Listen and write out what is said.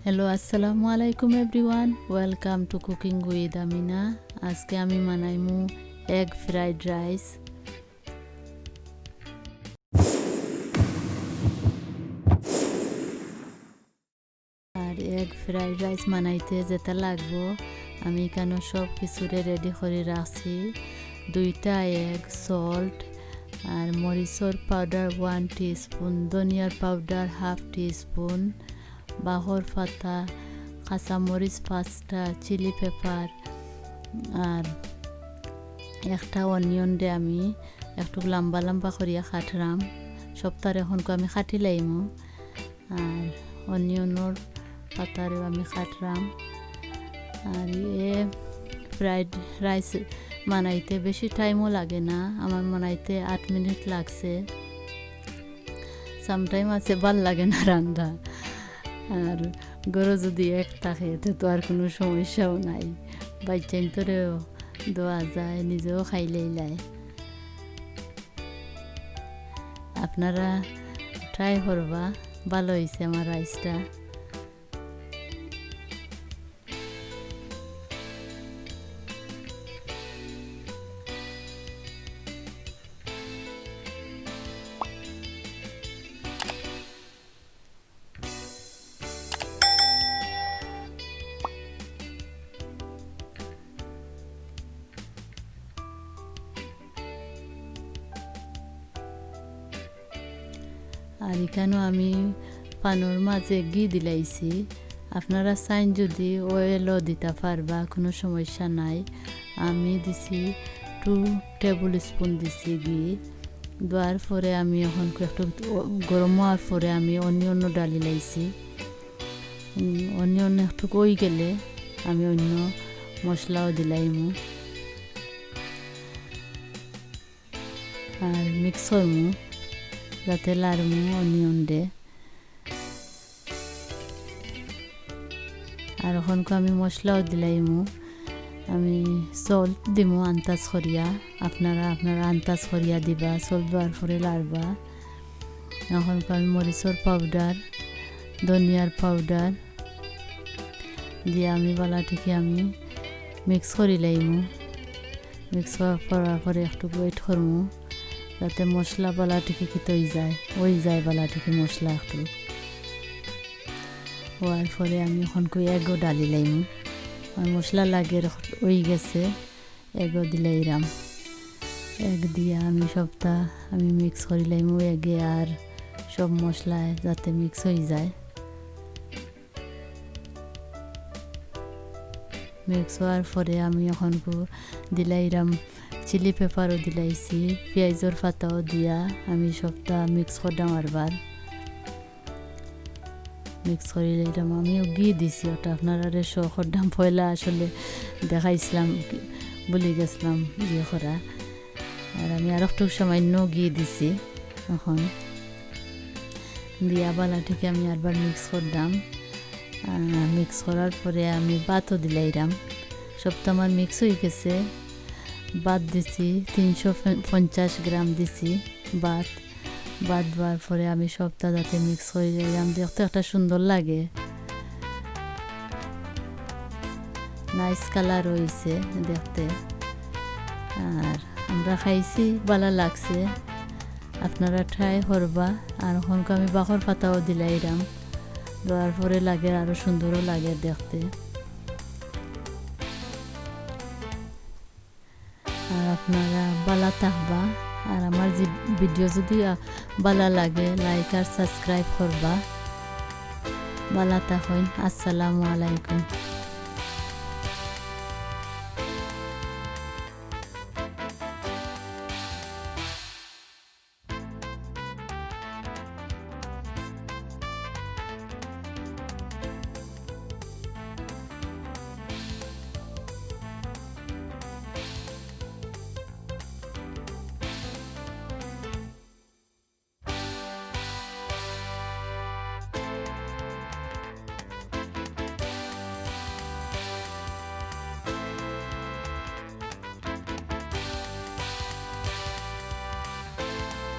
Hello আসসালামু আলাইকুম everyone, welcome to cooking with Amina. আজকে আমি বানাইমু এগ ফ্রাইড রাইস। আর এগ ফ্রাইড রাইস বানাইতে যেটা লাগবো আমি এখানে সব কিছুরে রেডি করে রাখছি। 2টা এগ, সল্ট আর মরিচর পাউডার 1 টিস্পুন, ধনিয়ার পাউডার 1/2 টিস্পুন, বাহর পাতা, কাঁচামরিচ 5টা, চিলি পেপার আর একটা অনিয়ন দে আমি একটু লম্বা লম্বা করিয়া কাটলাম। সপ্তাহে এখনকে আমি কাটি লাইমু। আর অনিয়নের পাতারেও আমি কাটলাম। আর ফ্রাইড রাইস বানাইতে বেশি টাইমও লাগে না, আমার বানাইতে 8 মিনিট লাগছে। সামটাইম আছে ভাল লাগে না রান্না। আর গরু যদি এক থাকে তো আর কোনো সমস্যাও নাই, বাচ্চাইন তোরেও দেওয়া যায়, নিজেও খাইলেই লাই। আপনারা ট্রাই করবা, ভালো হয়েছে আমার রাইসটা। আর এখানেও আমি পানোর মাঝে ঘি দিলাইছি। আপনারা চাইন যদি অয়েলও দিতে পারবা, কোনো সমস্যা নাই। আমি দিছি 2 টেবিল স্পুন দিছি ঘি। দেওয়ার পরে আমি এখন একটু গরম হওয়ার পরে আমি অনিয়নও ডালি লাইছি। অনিয়ন একটু কই গেলে আমি অন্য মশলাও দিলাইমু আর মিক্স করমু যাতে লাড়মু অনিয়ন দে। আর ওখানকে আমি মশলাও দিলাইমু। আমি সল্ট দিমু আন্দাজ করিয়া, আপনারা আন্দাজ করিয়া দিবা। সল্ট দেওয়ার পরে লাড়বা। ওখানকে আমি মরিচর পাউডার, ধনিয়ার পাউডার দিয়ে আমি বালাটিকে আমি মিক্স করি লাইমু। মিক্স করার পরে একটু ওয়েট করমু যাতে মশলা বালাটিকে কি ওই যায় বালাটিকে মশলা একটু হওয়ার পরে আমি ওখানকে এগও ডালি লাইমু। আর মশলা লাগে ওই গেছে, এগও দিলাইরাম। এগ দিয়া আমি সবটা আমি মিক্স করি লাইমু এগে আর সব মশলায় যাতে মিক্স হয়ে যায়। মিক্স হওয়ার পরে আমি ওখানকে দিলাইরাম চিলি পেপারও দিলাইছি, পেঁয়াজের পাতাও দিয়া আমি সবটা মিক্স করলাম। আরবার মিক্স করে লইলাম। আমিও ঘি দিছি, ওটা আপনারা শো করলাম পয়লা, আসলে দেখাইছিলাম বলে গেছিলাম বিয়ে করা। আর আমি আর একটু সামান্য ঘি দিছি। এখন দিয়া বালাটিকে আমি আরবার মিক্স করলাম। মিক্স করার পরে আমি ভাতও দিলাইরাম। সবটা আমার মিক্স হয়ে গেছে। ভাত দিছি 350 গ্রাম দিছি ভাত দেওয়ার পরে আমি সবটা যাতে মিক্স করে দিলাম, দেখতে একটা সুন্দর লাগে, নাইস কালার হয়েছে দেখতে। আর আমরা খাইছি, ভালো লাগছে। আপনারা ট্রাই করবা। আর ওখানকে আমি বাখর পাতাও দিলাইরাম, দেওয়ার পরে লাগে আরও সুন্দরও লাগে দেখতে। আর আপনারা ভালো থাকবা। আর আমার যে ভিডিও যদি ভালো লাগে লাইক আর সাবস্ক্রাইব করবা। ভালো থাকুন। আসসালামু আলাইকুম।